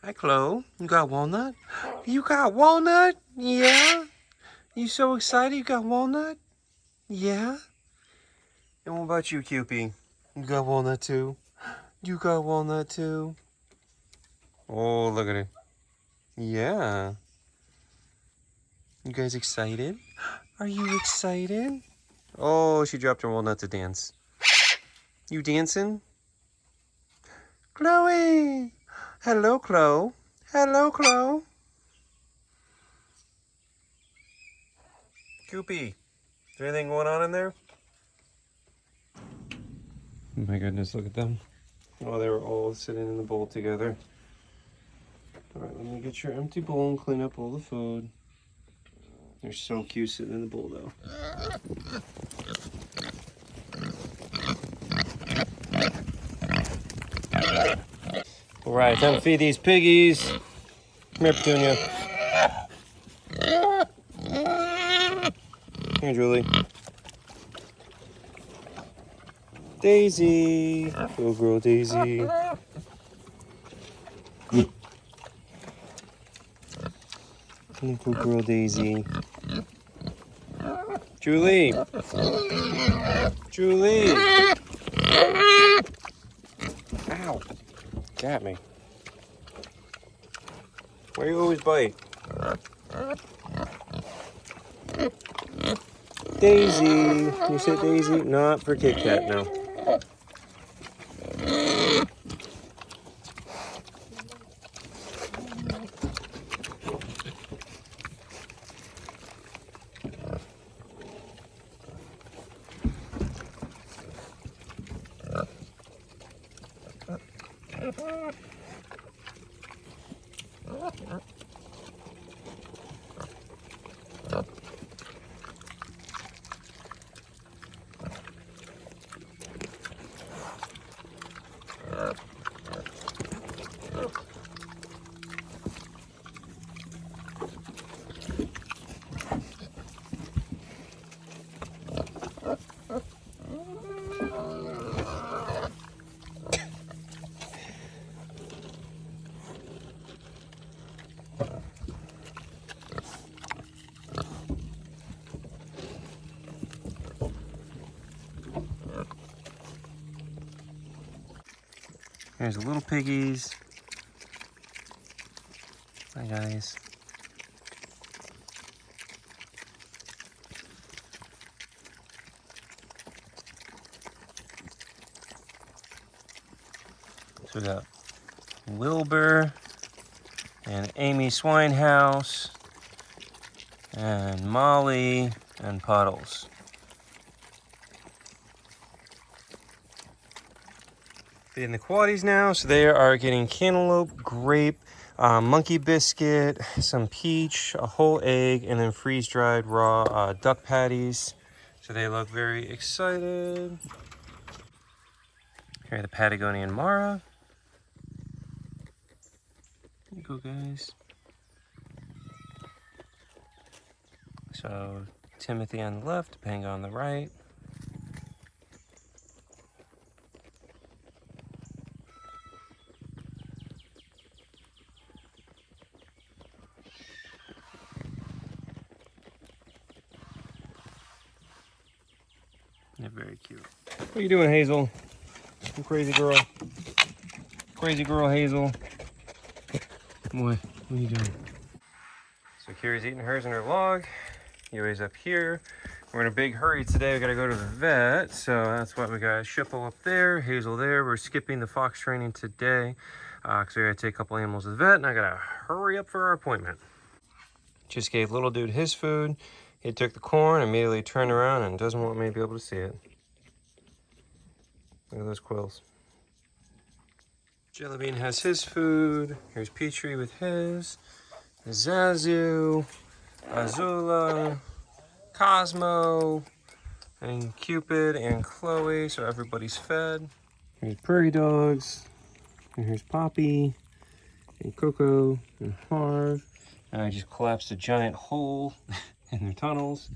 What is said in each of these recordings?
Hi, Chloe. You got walnut? You got walnut? Yeah? You so excited you got walnut? Yeah? And what about you, Cupie? You got walnut too? You got walnut too? Oh, look at it. Yeah. You guys excited? Are you excited? Oh, she dropped her walnut to dance. You dancing? Chloe! Hello, Chloe. Hello, Chloe. Cupie, is there anything going on in there? Oh my goodness, look at them. Oh, they were all sitting in the bowl together. All right, let me get your empty bowl and clean up all the food. They're so cute sitting in the bowl, though. All right, time to feed these piggies. Come here, Petunia. Here, Julie. Daisy. Little girl Daisy. Little girl Daisy. Julie. Julie. Ow. Got me. Why do you always bite? Daisy. You said Daisy? Not for Kit Kat, no. Here's the little piggies. Hi, guys. So we got Wilbur and Amy Swinehouse and Molly and Puddles. Feeding the quaddies now, so they are getting cantaloupe, grape, monkey biscuit, some peach, a whole egg, and then freeze-dried raw duck patties. So they look very excited. Here are the Patagonian Mara. There you go, guys. So Timothy on the left, Panga on the right. They're very cute. What are you doing, Hazel? You crazy girl. Crazy girl, Hazel. What are you doing? So Kiri's eating hers in her log. Yui's up here. We're in a big hurry today. We gotta go to the vet, so that's why we got Shippo up there, Hazel there. We're skipping the fox training today because we gotta take a couple animals to the vet, and I gotta hurry up for our appointment. Just gave little dude his food. He took the corn, immediately turned around, and doesn't want me to be able to see it. Look at those quills. Jellybean has his food. Here's Petrie with his. Zazu, Azula, Cosmo, and Cupid and Chloe, so everybody's fed. Here's Prairie Dogs, and here's Poppy, and Coco, and Harv. And I just collapsed a giant hole in their tunnels.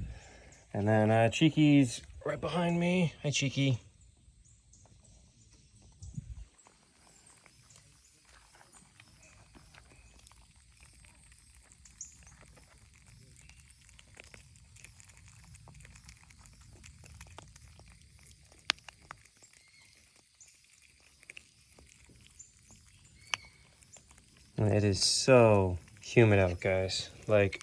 And then Cheeky's right behind me. Hi, Cheeky. It is so humid out, guys. Like,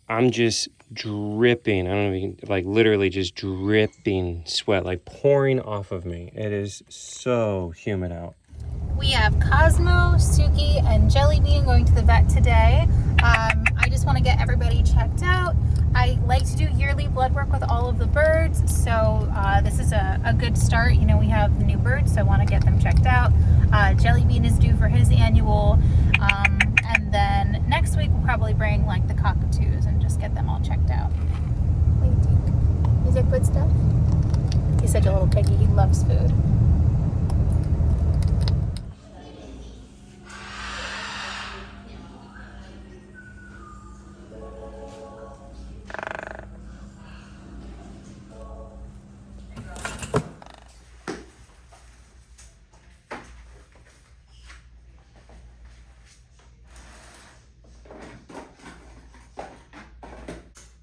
I'm just dripping. I don't know if you can, like, literally just dripping sweat, like pouring off of me. It is so humid out. We have Cosmo, Suki, and Jellybean going to the vet today. I just want to get everybody checked out. I like to do yearly blood work with all of the birds, so this is a good start. You know, we have new birds, so I want to get them checked out. Jellybean is due for his annual, and then next week we'll probably bring like the cockatoos and just get them all checked out. What do you think? Is it good stuff? He's such a little piggy. He loves food.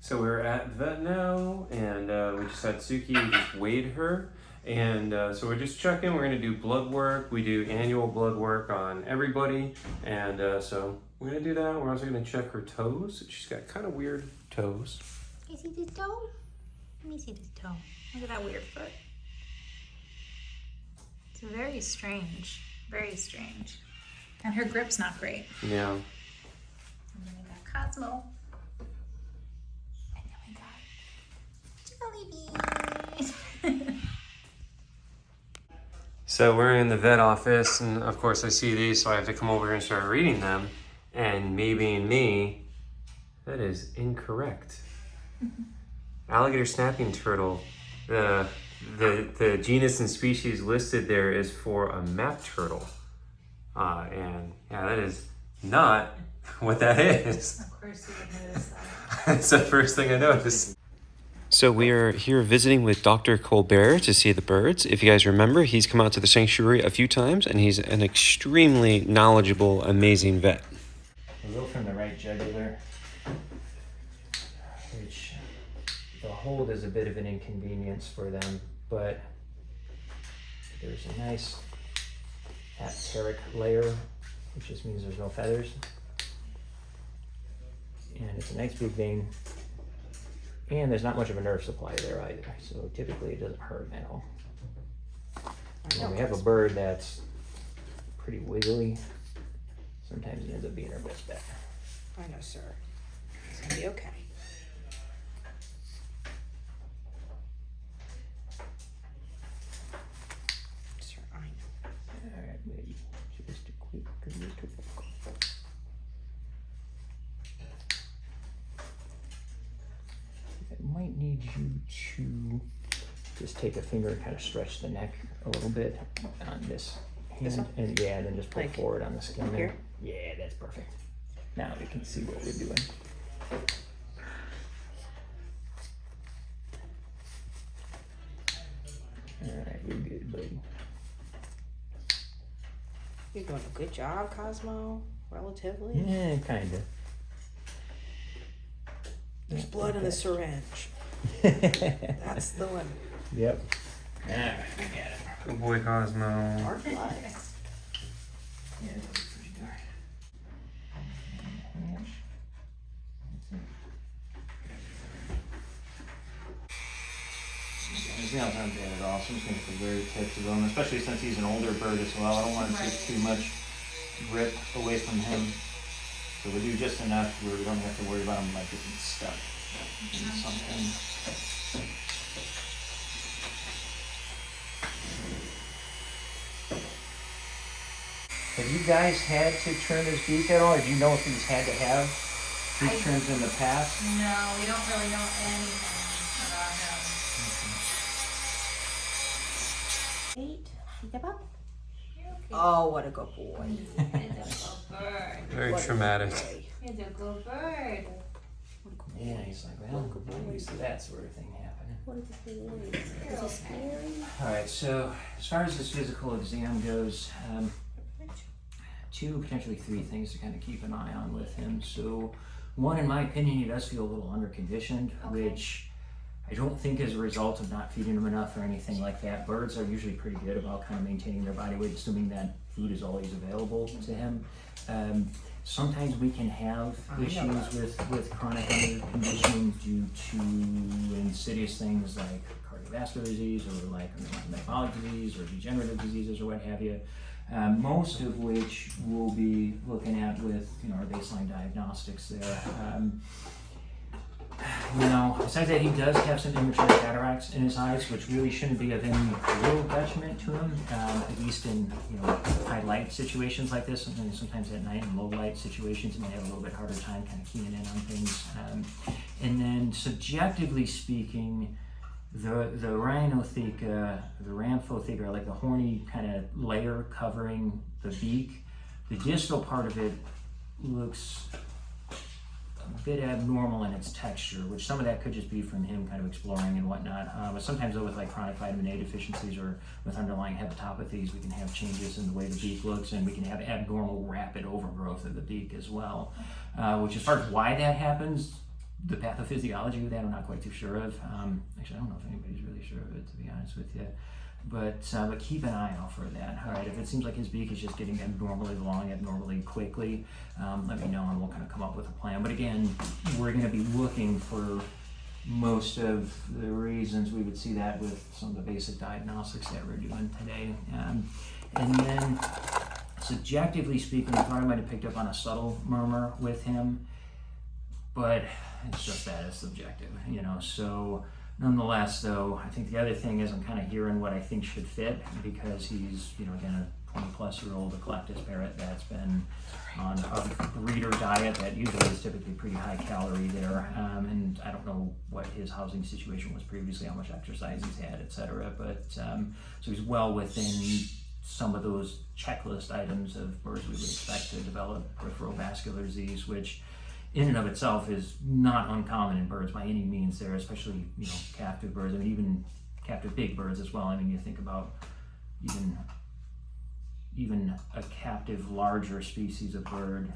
So we're at the vet now, and we just had Suki. We just weighed her, and so we're just checking. We're gonna do blood work. We do annual blood work on everybody, and so we're gonna do that. We're also gonna check her toes. She's got kind of weird toes. You see this toe? Let me see this toe. Look at that weird foot. It's very strange. Very strange. And her grip's not great. Yeah. And then we got Cosmo. Jellybean. So we're in the vet office, and of course I see these, so I have to come over here and start reading them. And me being me, that is incorrect. Alligator snapping turtle. The genus and species listed there is for a map turtle. And yeah, that is not what that is. Of course you would notice that. That's the first thing I noticed. So we are here visiting with Dr. Colbert to see the birds. If you guys remember, he's come out to the sanctuary a few times, and he's an extremely knowledgeable, amazing vet. We'll go from the right jugular, which the hold is a bit of an inconvenience for them, but there's a nice apteric layer, which just means there's no feathers. And it's a nice big vein. And there's not much of a nerve supply there either, so typically it doesn't hurt at all. When we have a bird that's pretty wiggly, sometimes it ends up being our best bet. I know, sir. It's gonna be okay. Sir, I know. All right, maybe just a quick little. I might need you to just take a finger and kind of stretch the neck a little bit on this hand. This one? And yeah, and then just pull Like forward on the skin there. here? Yeah, that's perfect. Now we can see what we're doing. All right, we're good, buddy. You're doing a good job, Cosmo. Relatively. Yeah, kind of. There's blood in the syringe. That's the one. Yep. All right, I got it. Good boy, Cosmo. Hard blood. Yeah, that was pretty dark. His nails aren't bad at all, so I'm just going to put the very tips of them, especially since he's an older bird as well. I don't want to take too much grip away from him. So we do just enough where we don't have to worry about him like getting stuck in something. Have you guys had to trim his beak at all? Or do you know if he's had to have beak trims in the past? No, we don't really know anything about him. 8. Step up. Oh, what a good boy. He's a good bird. Very What a traumatic. good boy. He's a good bird. Yeah, he's like, well, I'm used to that sort of thing happening. What is he? Is he scary? All right, so as far as his physical exam goes, 2, potentially 3 things to kind of keep an eye on with him. So one, in my opinion, he does feel a little under-conditioned, which I don't think is a result of not feeding him enough or anything like that. Birds are usually pretty good about kind of maintaining their body weight, assuming that food is always available to him. Sometimes we can have issues with chronic under conditioning due to insidious things like cardiovascular disease or like metabolic disease or degenerative diseases or what have you. Most of which we'll be looking at with our baseline diagnostics there. Besides that, he does have some immature cataracts in his eyes, which really shouldn't be of any real detriment to him, at least in high light situations like this. And sometimes at night in low light situations, he may have a little bit harder time kind of keying in on things. And then subjectively speaking, the rhinotheca, the rhamphotheca, like the horny kind of layer covering the beak, the distal part of it looks a bit abnormal in its texture, which some of that could just be from him kind of exploring and whatnot. But sometimes though with like chronic vitamin A deficiencies or with underlying hepatopathies, we can have changes in the way the beak looks, and we can have abnormal rapid overgrowth of the beak as well. Which as far as why that happens, the pathophysiology of that I'm not quite too sure of. Actually, I don't know if anybody's really sure of it, to be honest with you. But keep an eye out for that. All right, if it seems like his beak is just getting abnormally long, abnormally quickly, let me know and we'll kind of come up with a plan. But again, we're going to be looking for most of the reasons we would see that with some of the basic diagnostics that we're doing today. And then, subjectively speaking, I thought I might have picked up on a subtle murmur with him, but it's just that, it's subjective, so nonetheless, though, I think the other thing is I'm kind of hearing what I think should fit, because he's, again, a 20-plus-year-old eclectus parrot that's been on a breeder diet that usually is typically pretty high calorie there, and I don't know what his housing situation was previously, how much exercise he's had, etc. But so he's well within some of those checklist items of birds we would expect to develop peripheral vascular disease, which in and of itself is not uncommon in birds by any means there, especially, captive birds. I mean, even captive big birds as well. I mean, you think about even a captive larger species of bird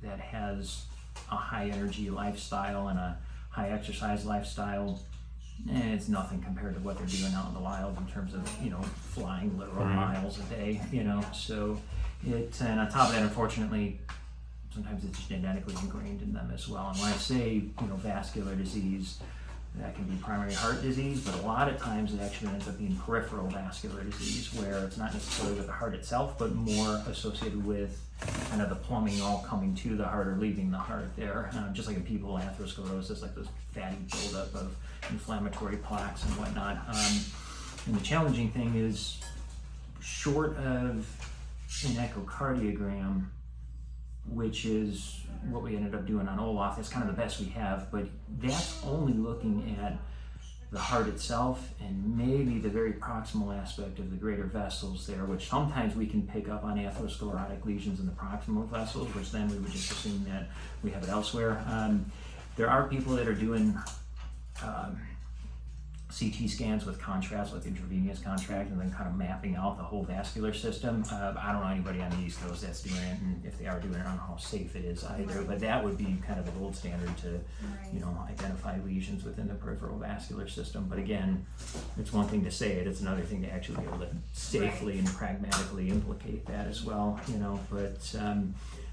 that has a high energy lifestyle and a high exercise lifestyle, it's nothing compared to what they're doing out in the wild in terms of, flying literal miles a day, so and on top of that, unfortunately, sometimes it's genetically ingrained in them as well. And when I say, vascular disease, that can be primary heart disease, but a lot of times it actually ends up being peripheral vascular disease, where it's not necessarily with the heart itself, but more associated with kind of the plumbing all coming to the heart or leaving the heart there. Just like in people, atherosclerosis, like this fatty buildup of inflammatory plaques and whatnot. And the challenging thing is, short of an echocardiogram, which is what we ended up doing on Olaf, that's kind of the best we have, but that's only looking at the heart itself and maybe the very proximal aspect of the greater vessels there, which sometimes we can pick up on atherosclerotic lesions in the proximal vessels, which then we would just assume that we have it elsewhere. There are people that are doing CT scans with contrast, like intravenous contrast, and then kind of mapping out the whole vascular system. I don't know anybody on the East Coast that's doing it, and if they are doing it, I don't know how safe it is either, but that would be kind of the gold standard to, identify lesions within the peripheral vascular system. But again, it's one thing to say it, it's another thing to actually be able to safely and pragmatically implicate that as well, but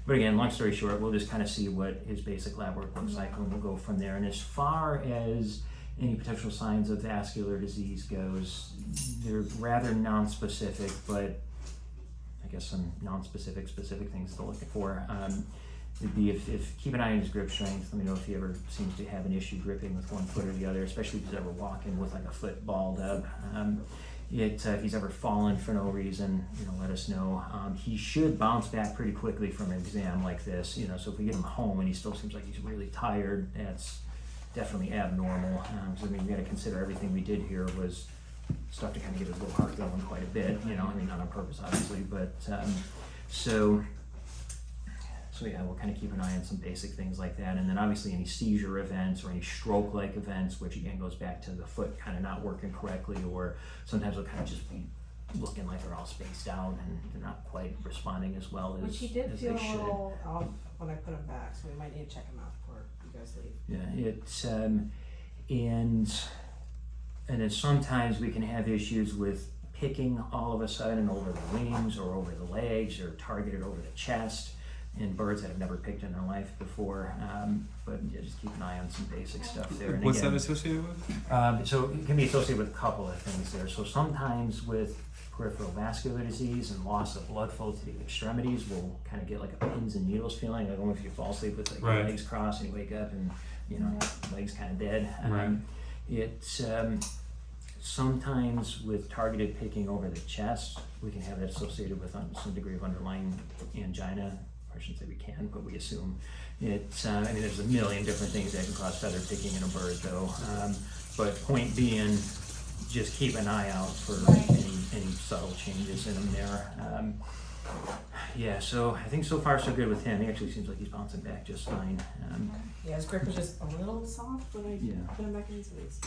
again, long story short, we'll just kind of see what his basic lab work looks like, and we'll go from there. And as far as any potential signs of vascular disease goes, they're rather non-specific, but I guess some non-specific, specific things to look for. It'd be if keep an eye on his grip strength. Let me know if he ever seems to have an issue gripping with one foot or the other, especially if he's ever walking with like a foot balled up. If he's ever fallen for no reason, let us know. He should bounce back pretty quickly from an exam like this, so if we get him home and he still seems like he's really tired, that's definitely abnormal. So we got to consider everything we did here was stuff to kind of get his little heart going quite a bit, not on purpose obviously, but so yeah, we'll kind of keep an eye on some basic things like that. And then obviously any seizure events or any stroke-like events, which again goes back to the foot kind of not working correctly, or sometimes they'll kind of just be looking like they're all spaced out and they're not quite responding as well as, Which he did as feel they a should. little off when I put him back, so we might need to check him out before you guys leave. Yeah, it's and then sometimes we can have issues with picking all of a sudden over the wings or over the legs or targeted over the chest. in birds that have never picked in their life before. But yeah, just keep an eye on some basic stuff there. And What's again, that associated with? so it can be associated with a couple of things there. So sometimes with peripheral vascular disease and loss of blood flow to the extremities, we'll kind of get like a pins and needles feeling, like if you fall asleep with like your legs crossed and you wake up and legs kind of dead. It's sometimes with targeted picking over the chest, we can have that associated with some degree of underlying angina. I shouldn't say we can, but we assume. It's, I mean, there's a million different things that can cause feather picking in a bird though. But point being, just keep an eye out for any subtle changes in them there. Yeah, so I think so far so good with him. He actually seems like he's bouncing back just fine. Yeah, his grip was just a little soft when I put him back in his face.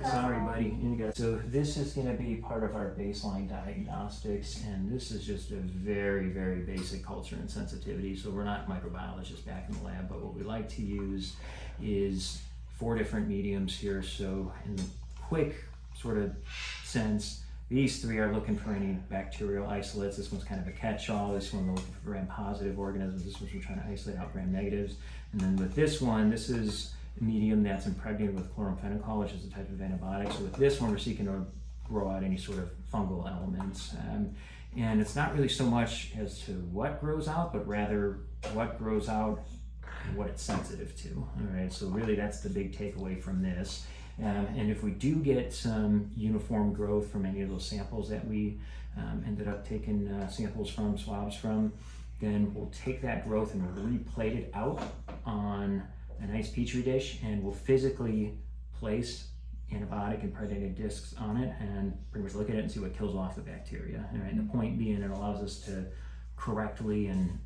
Sorry, buddy. So this is going to be part of our baseline diagnostics, and this is just a very, very basic culture and sensitivity. So we're not microbiologists back in the lab, but what we like to use is 4 different mediums here. So in the quick sort of sense, these 3 are looking for any bacterial isolates. This one's kind of a catch-all. This one we're looking for gram-positive organisms. This one's we're trying to isolate out gram-negatives. And then with this one, this is a medium that's impregnated with chloramphenicol, which is a type of antibiotic. So with this one, we're seeking to grow out any sort of fungal elements. And it's not really so much as to what grows out, but rather what grows out and what it's sensitive to. All right, so really that's the big takeaway from this. And if we do get some uniform growth from any of those samples that we ended up taking samples from, swabs from, then we'll take that growth and we'll replate it out on a nice petri dish, and we'll physically place antibiotic impregnated discs on it and pretty much look at it and see what kills off the bacteria. All right, and the point being, it allows us to correctly and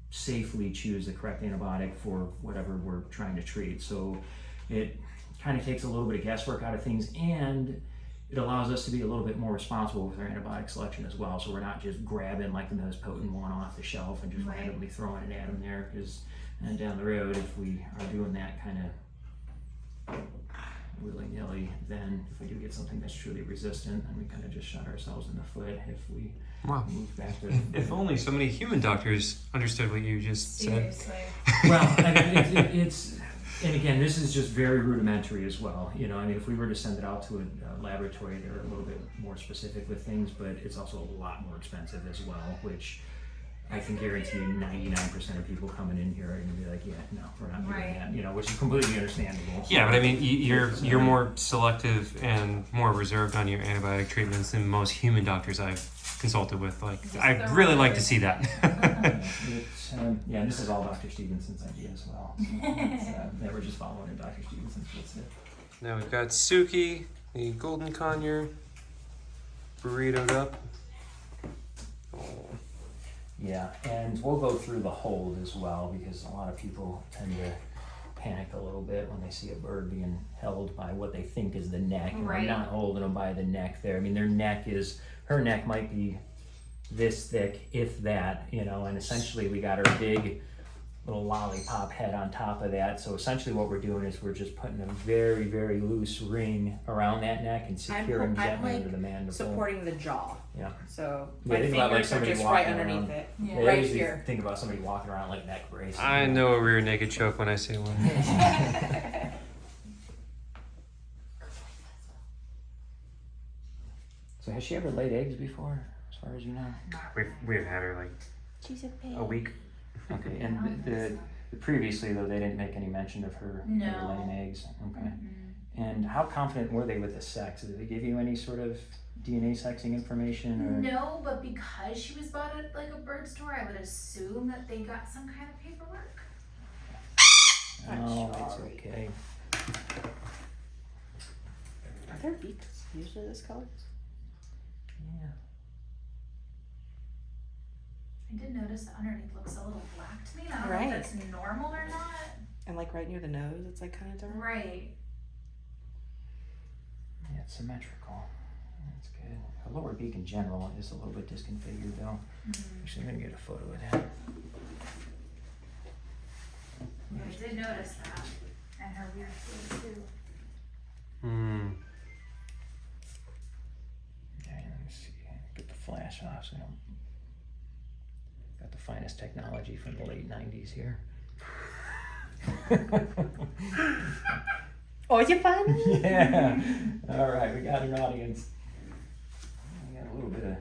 safely choose the correct antibiotic for whatever we're trying to treat. So it kind of takes a little bit of guesswork out of things, and it allows us to be a little bit more responsible with our antibiotic selection as well. So we're not just grabbing like the most potent one off the shelf and just randomly throwing it at them there, because down the road, if we are doing that kind of willy-nilly, then if we do get something that's truly resistant, then we kind of just shot ourselves in the foot if we move back to... If only so many human doctors understood what you just said. Well, I mean, it's... And again, this is just very rudimentary as well. I mean, if we were to send it out to a laboratory, they're a little bit more specific with things, but it's also a lot more expensive as well, which I can guarantee you 99% of people coming in here are going to be like, yeah, no, we're not doing that, which is completely understandable. Yeah, but I mean, you're more selective and more reserved on your antibiotic treatments than most human doctors I've consulted with. Like, I'd really like to see that. Yeah, and this is all Dr. Stevenson's idea as well. So they were just following in Dr. Stevenson's footsteps. Now we've got Suki, the golden conure, burritoed up. Oh. Yeah, and we'll go through the hold as well, because a lot of people tend to panic a little bit when they see a bird being held by what they think is the neck, and we're not holding them by the neck there. I mean, her neck might be this thick, if that, and essentially we got her big little lollipop head on top of that. So essentially what we're doing is we're just putting a very, very loose ring around that neck and securing gently under the mandible. Supporting the jaw. Yeah. So Yeah, my think about, like, fingers are somebody just walking right underneath around. it. Yeah, Right I usually here. think about somebody walking around like neck brace. I know a rear naked choke when I see one. So has she ever laid eggs before, as far as you know? We've had her like a week. Okay, and the previously though, they didn't make any mention of her ever laying eggs. Okay. And how confident were they with the sex? Did they give you any sort of DNA sexing information? Or? No, but because she was bought at like a bird store, I would assume that they got some kind of paperwork. Oh, it's okay. Are their beaks usually this color? Yeah. I did notice that underneath looks a little black to me. I don't know if that's normal or not. And like right near the nose, it's like kind of dark. Right. Yeah, it's symmetrical. That's good. Her lower beak in general is a little bit disconfigured though. Actually, I'm gonna get a photo of that. Yeah, I did notice that. And her weird face too. Okay, let me see. Get the flash off so I don't. Got the fine finest technology from the late 90s here. Oh, you funny? Yeah. All right, we got an audience. We got a little bit of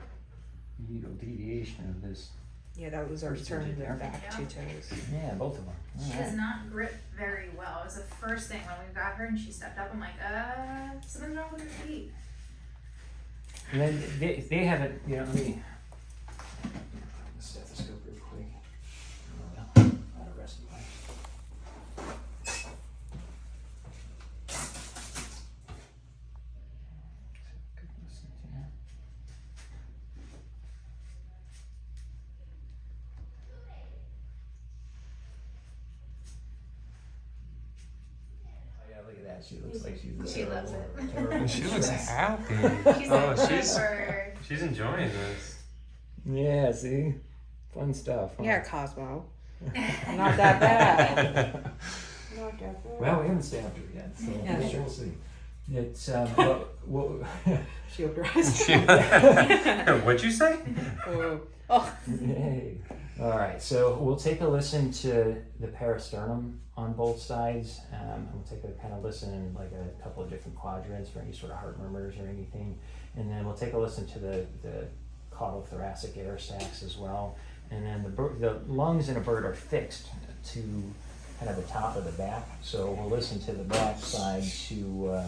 needle deviation of this. Yeah, that was our turn. Their back 2 toes. Yeah, both of them. All She right. does not grip very well. It was the first thing when we got her and she stepped up. I'm like, something's wrong with her feet. And then they haven't, you know, let me stethoscope real quick. Not a rescue life. Good listen to that. Oh yeah, look at that. She looks like she's She loves it. terrible She looks stress. happy. She's Oh, like, she's whatever. she's enjoying this. Yeah, see? Fun stuff. Huh? Yeah, Cosmo. Not that bad. Not that bad. Well, we haven't stabbed her yet, so Yeah, we'll sure. see. It's, well, She opened her eyes. What'd you say? Oh. hey. All right, so we'll take a listen to the peristernum on both sides. And we'll take a kind of listen in like a couple of different quadrants for any sort of heart murmurs or anything. And then we'll take a listen to the caudal-thoracic air sacs as well. And then the lungs in a bird are fixed to kind of the top of the back. So we'll listen to the back side to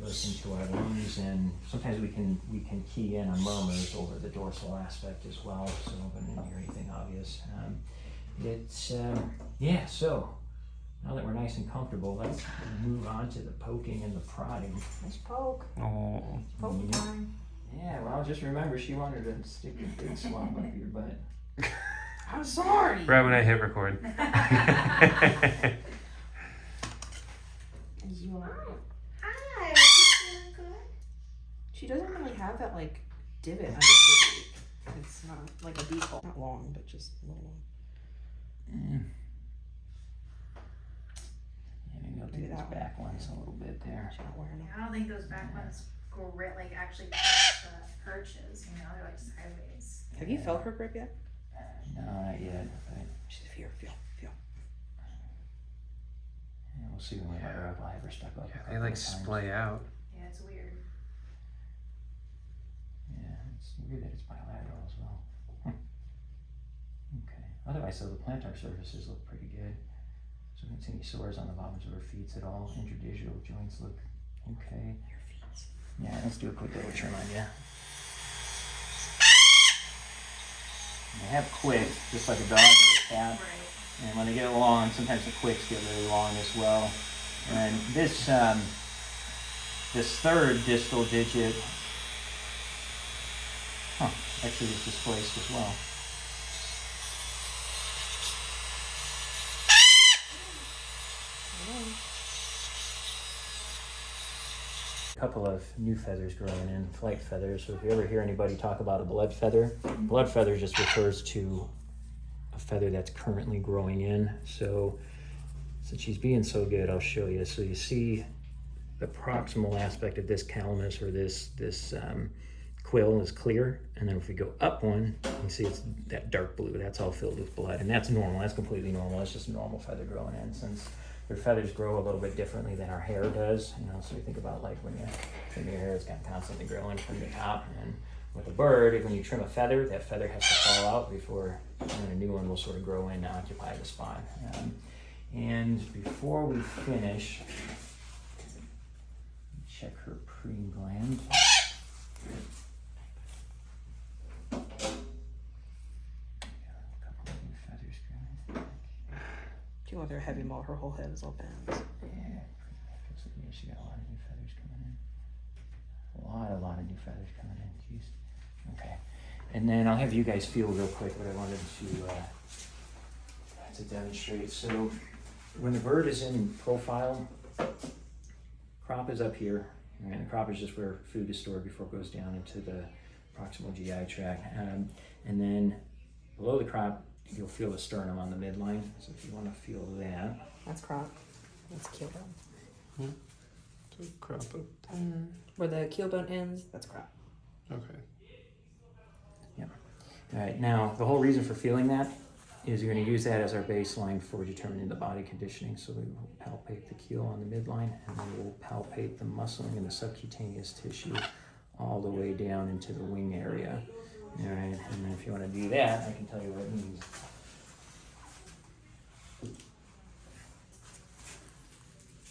listen to our lungs, and sometimes we can key in on murmurs over the dorsal aspect as well, so we didn't hear anything obvious. Yeah, so now that we're nice and comfortable, let's move on to the poking and the prodding. Nice poke. Oh. Poke time. Yeah, well, just remember she wanted to stick a big swab up your butt. I'm sorry. Right when I hit record. You are. Hi, good? She doesn't really have that like divot under her beak. It's not like a beak hole. Not long, but just a little long. Yeah, maybe I'll do Maybe those that one. back ones a little bit there. She's not wearing them. I don't think those back ones like actually touch the perches, you know, they're like sideways. Have you felt her grip yet? No, not yet, but She's feel. yeah, we'll see when we let her up. I'll have her stuck up. a They couple like of times. splay out. Yeah, it's weird. Yeah, it's weird that it's bilateral as well. Okay. Otherwise, so the plantar surfaces look pretty good. So we don't see any sores on the bottoms of her feet at all. Interdigital joints look okay. Your feet. Yeah, let's do a quick double trim on you. They have quicks, just like a dog or a cat. Right. And when they get long, sometimes the quicks get really long as well. And this third distal digit, actually is displaced as well. A couple of new feathers growing in, flight feathers. So if you ever hear anybody talk about a blood feather just refers to a feather that's currently growing in. So since she's being so good, I'll show you. So you see the proximal aspect of this calamus, or this quill, is clear, and then if we go up one, you see it's that dark blue. That's all filled with blood, and that's normal. That's completely normal. That's just a normal feather growing in, since their feathers grow a little bit differently than our hair does. You know, so you think about like when you trim your hair, it's kind of constantly growing from the top. And with a bird, when you trim a feather, that feather has to fall out before a new one will sort of grow in and occupy the spot. And before we finish, check her preen gland. Got a couple of new feathers growing. She went through a heavy mold. Her whole head is all bent. Yeah, she got a lot of new feathers coming in. A lot of new feathers coming in. Jeez. Okay. And then I'll have you guys feel real quick what I wanted to demonstrate. So when the bird is in profile, crop is up here, and the crop is just where food is stored before it goes down into the proximal GI tract. And then below the crop, you'll feel the sternum on the midline. So if you want to feel that. That's crop. That's keel bone. Crop up. Where the keel bone ends, that's crop. Okay. Yep. All right, now the whole reason for feeling that is you're going to use that as our baseline for determining the body conditioning. So we will palpate the keel on the midline, and then we'll palpate the muscling and the subcutaneous tissue all the way down into the wing area. All right, and then if you want to do that, I can tell you what it means.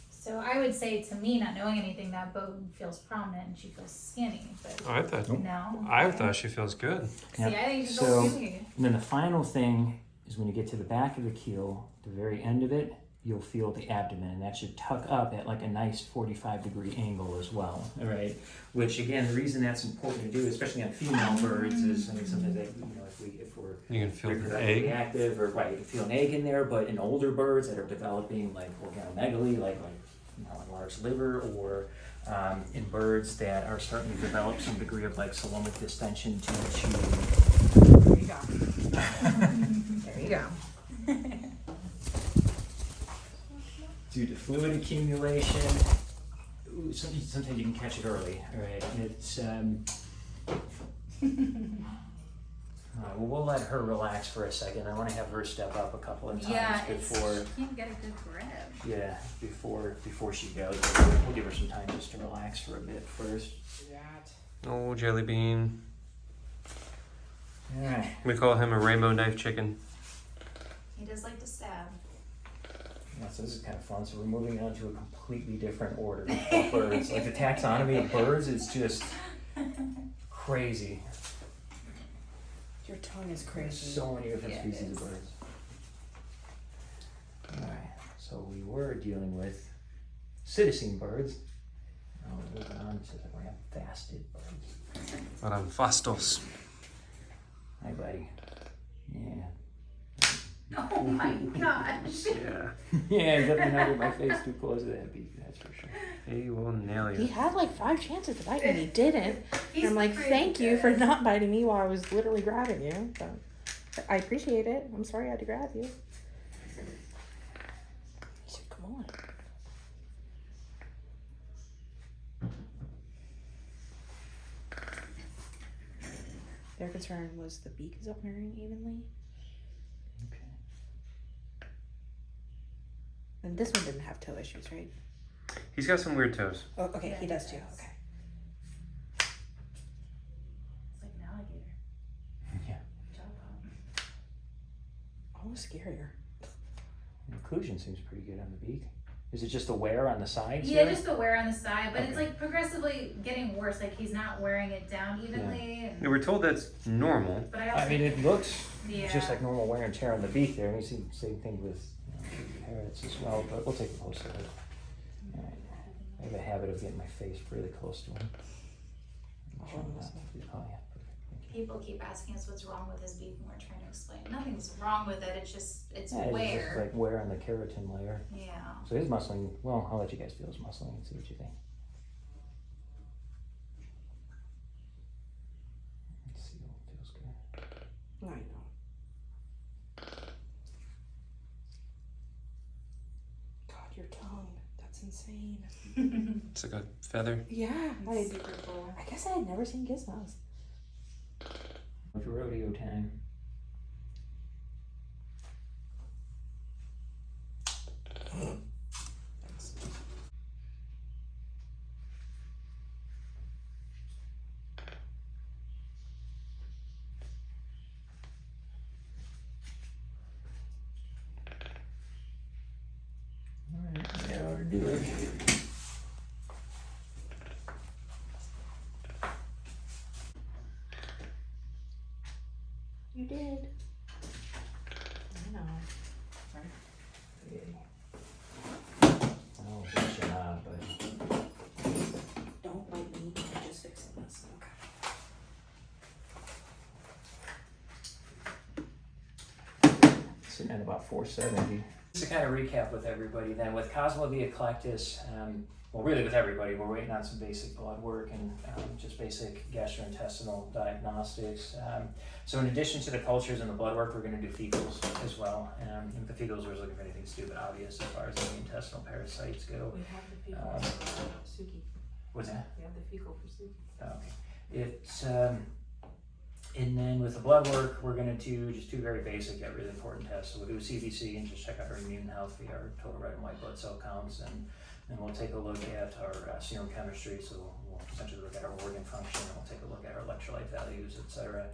So I would say, to me, not knowing anything, that bone feels prominent and she feels skinny. But Oh, I thought. no. I thought she feels good. See, I think she's So- skinny. And then the final thing is when you get to the back of the keel, the very end of it, you'll feel the abdomen, and that should tuck up at like a nice 45-degree angle as well. All right. Which again, the reason that's important to do, especially on female birds, is sometimes that, if we're You can feel the reproductively egg. active, or right, you can feel an egg in there. But in older birds that are developing like organomegaly, like a large liver, or in birds that are starting to develop some degree of like coelomic distension to There you go. There you go. due to fluid accumulation. Ooh, sometimes you can catch it early, all right? And it's, all right, well, we'll let her relax for a second. I want to have her step up a couple of times before, she can't get a good grip. yeah, before she goes. We'll give her some time just to relax for a bit first. Oh, Jellybean. All right. We call him a rainbow knife chicken. He does like to stab. Yeah, so this is kind of fun. So we're moving on to a completely different order of birds. Like the taxonomy of birds is just crazy. Your tongue is crazy. There's so many different Yeah, it species is. of birds. Alright, so we were dealing with citizen birds. Now we're moving on to the ram-fasted birds. But I'm fastos. Hi, buddy. Yeah. Oh my gosh. Yeah. Yeah, definitely not get my face too close to that beak, that's for sure. He will nail He you. had like 5 chances to bite me and he didn't. He's And I'm like, pretty thank you good. for not biting me while I was literally grabbing you. So I appreciate it. I'm sorry I had to grab you. He said, come on. Their concern was the beak is up wearing evenly. Okay. And this one didn't have toe issues, right? He's got some weird toes. Oh, okay, Yeah, he does he too. does. Okay. It's like an alligator. Yeah. Jaw pop. Almost scarier. The occlusion seems pretty good on the beak. Is it just a wear on the sides Yeah, here? just the wear on the side, but it's Okay. like progressively getting worse. Like he's not wearing it down evenly. We were told that's normal. But I also I mean, it looks yeah. just like normal wear and tear on the beak there. And you see the same thing with parrots as well, but we'll take a closer look. All right. I have a habit of getting my face really close to him. Oh, yeah, perfect. Thank you. People keep asking us what's wrong with his beak, and we're trying to explain. Nothing's wrong with it. It's just Yeah, it's wear. just like wear on the keratin layer. Yeah. So his muscling, well, I'll let you guys feel his muscling and see what you think. Let's see what feels good. I know. God, your tongue. That's insane. It's like a feather. Yeah. I guess I had never seen gizmos. It's rodeo time. Alright, now to do it. You did. I know. Okay. Oh, good job, buddy. Don't bite me. I'm just fixing this. Okay. Sitting at about 470. Just to kind of recap with everybody then, with Cosmo the eclectus, well really with everybody, we're waiting on some basic blood work and just basic gastrointestinal diagnostics. So in addition to the cultures and the blood work, we're going to do fecals as well. And with the fecals, we're just looking for anything stupid obvious as far as the intestinal parasites go. We have the fecal for Suki. What's that? We have the fecal for Suki. Okay. It's And then with the blood work, we're going to do just two very basic yet really important tests. So we'll do a CBC and just check out our immune health via our total red and white blood cell counts. And then we'll take a look at our serum chemistry. So we'll essentially look at our organ function. And we'll take a look at our electrolyte values, etc.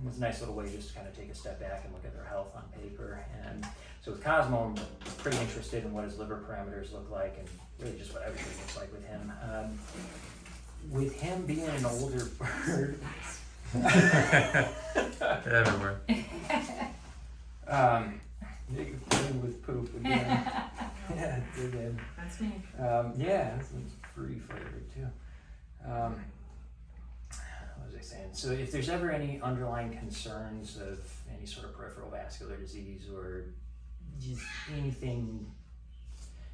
It's a nice little way just to kind of take a step back and look at their health on paper. And so with Cosmo, I'm pretty interested in what his liver parameters look like and really just what everything looks like with him. With him being an older bird, everywhere. With poop again. Yeah, again. That's me. Yeah, it's fruity flavored too. What was I saying? So if there's ever any underlying concerns of any sort of peripheral vascular disease or just anything,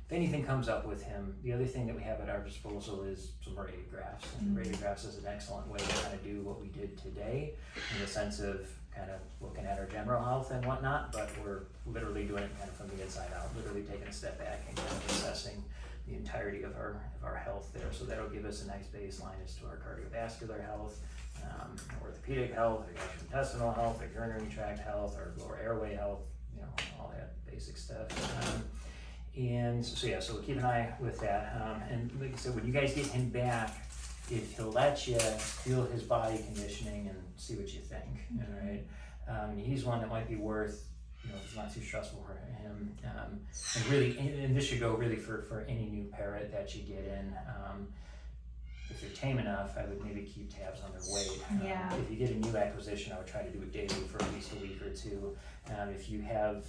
if anything comes up with him, the other thing that we have at our disposal is some radiographs. And radiographs is an excellent way to kind of do what we did today in the sense of kind of looking at our general health and whatnot, but we're literally doing it kind of from the inside out, literally taking a step back and kind of assessing the entirety of our health there. So that'll give us a nice baseline as to our cardiovascular health, orthopedic health, our gastrointestinal health, our urinary tract health, our lower airway health, you know, all that basic stuff. And so yeah, so we'll keep an eye with that. And like I said, when you guys get him back, if he'll let you feel his body conditioning and see what you think, all right? He's one that might be worth, you know, it's not too stressful for him. And really, and this should go really for any new parrot that you get in. If they're tame enough, I would maybe keep tabs on their weight. Yeah. If you get a new acquisition, I would try to do it daily for at least a week or two. If you have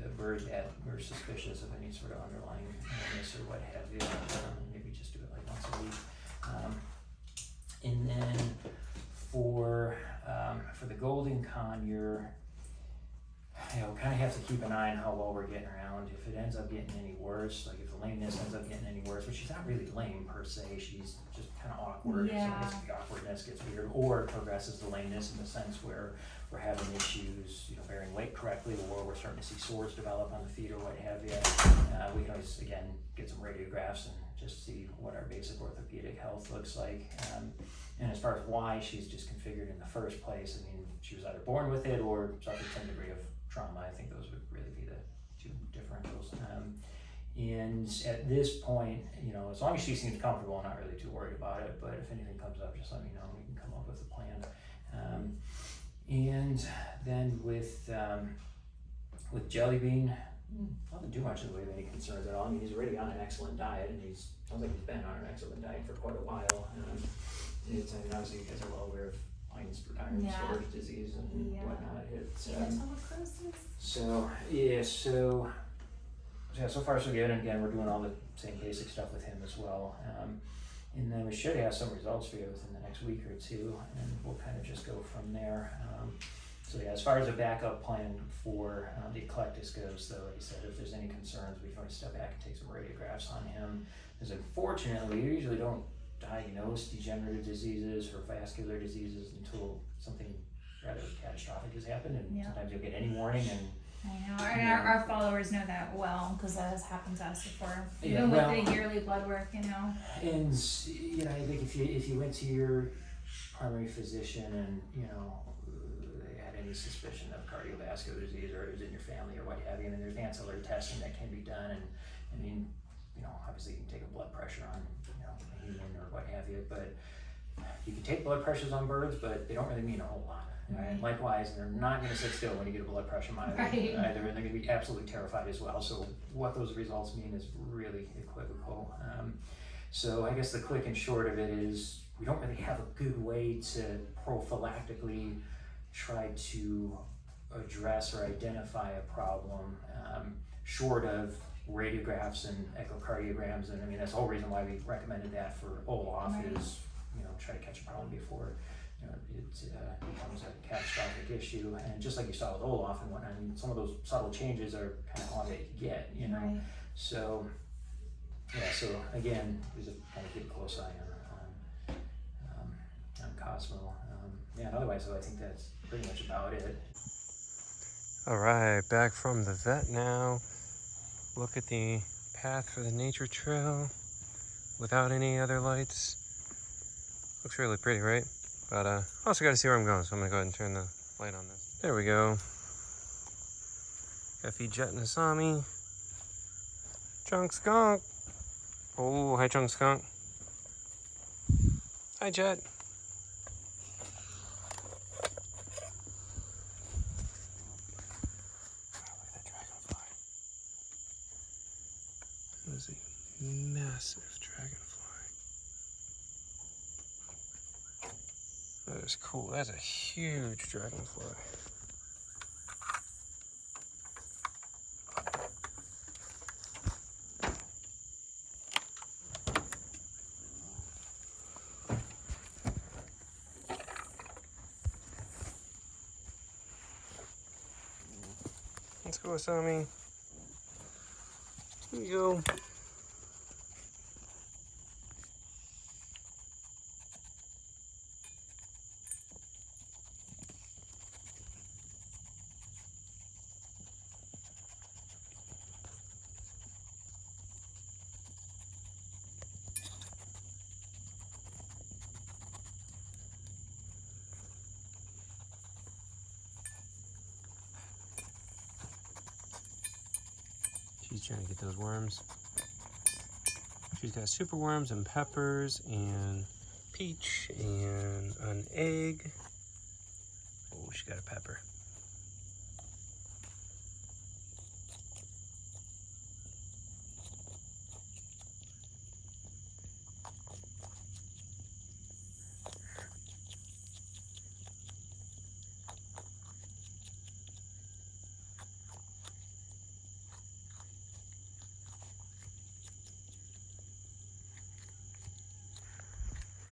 a bird that we're suspicious of any sort of underlying illness or what have you, maybe just do it like once a week. And then for the golden conure, you know, kind of have to keep an eye on how well we're getting around. If it ends up getting any worse, like if the lameness ends up getting any worse, which she's not really lame per se, she's just kind of awkward. Yeah. So I guess the awkwardness gets weird, or it progresses to lameness in the sense where we're having issues, you know, bearing weight correctly, or we're starting to see sores develop on the feet or what have you. We can always, again, get some radiographs and just see what our basic orthopedic health looks like. And as far as why she's disconfigured in the first place, I mean, she was either born with it or suffered some degree of trauma. I think those would really be the two differentials. And at this point, you know, as long as she seems comfortable, I'm not really too worried about it. But if anything comes up, just let me know. We can come up with a plan. And then with Jellybean, nothing too much in the way of any concerns at all. I mean, he's already on an excellent diet, and sounds like he's been on an excellent diet for quite a while. I mean, obviously you guys are well aware of iron storage disease and whatnot. So far so good. And again, we're doing all the same basic stuff with him as well. And then we should have some results for you within the next week or two, and we'll kind of just go from there. So yeah, as far as a backup plan for the eclectus goes, though, like I said, if there's any concerns, we can always step back and take some radiographs on him. Because unfortunately, we usually don't diagnose degenerative diseases or vascular diseases until something rather catastrophic has happened, and sometimes you'll get any warning. And I know, our followers know that well, because that has happened to us before. Even with the yearly blood work, you know. And you know, I think if you went to your primary physician and you know they had any suspicion of cardiovascular disease, or it was in your family or what have you, and there's ancillary testing that can be done. And I mean, you know, obviously you can take a blood pressure on, you know, a human or what have you, but you can take blood pressures on birds, but they don't really mean a whole lot. Right. Likewise, they're not going to sit still when you get a blood pressure monitor either, and they're going to be absolutely terrified as well. So what those results mean is really equivocal. So I guess the quick and short of it is we don't really have a good way to prophylactically try to address or identify a problem short of radiographs and echocardiograms. And I mean, that's the whole reason why we recommended that for Olaf is, you know, try to catch a problem before you know, it becomes a catastrophic issue. And just like you saw with Olaf and whatnot, I mean, some of those subtle changes are kind of all that you get, you know. Right. So, yeah, so again, we just kind of keep a close eye on Cosmo. Yeah, and otherwise, though, I think that's pretty much about it. All right, back from the vet now. Look at the path for the nature trail without any other lights. Looks really pretty, right? But I also got to see where I'm going, so I'm gonna go ahead and turn the light on this. There we go. Got to feed Jet and Asami. Chunk Skunk. Oh, hi Chunk Skunk. Hi Jet. That is a massive dragonfly. That is cool. That's a huge dragonfly. Let's go, Asami. Here you go. She's trying to get those worms. She's got super worms and peppers and peach and an egg. Oh, she got a pepper.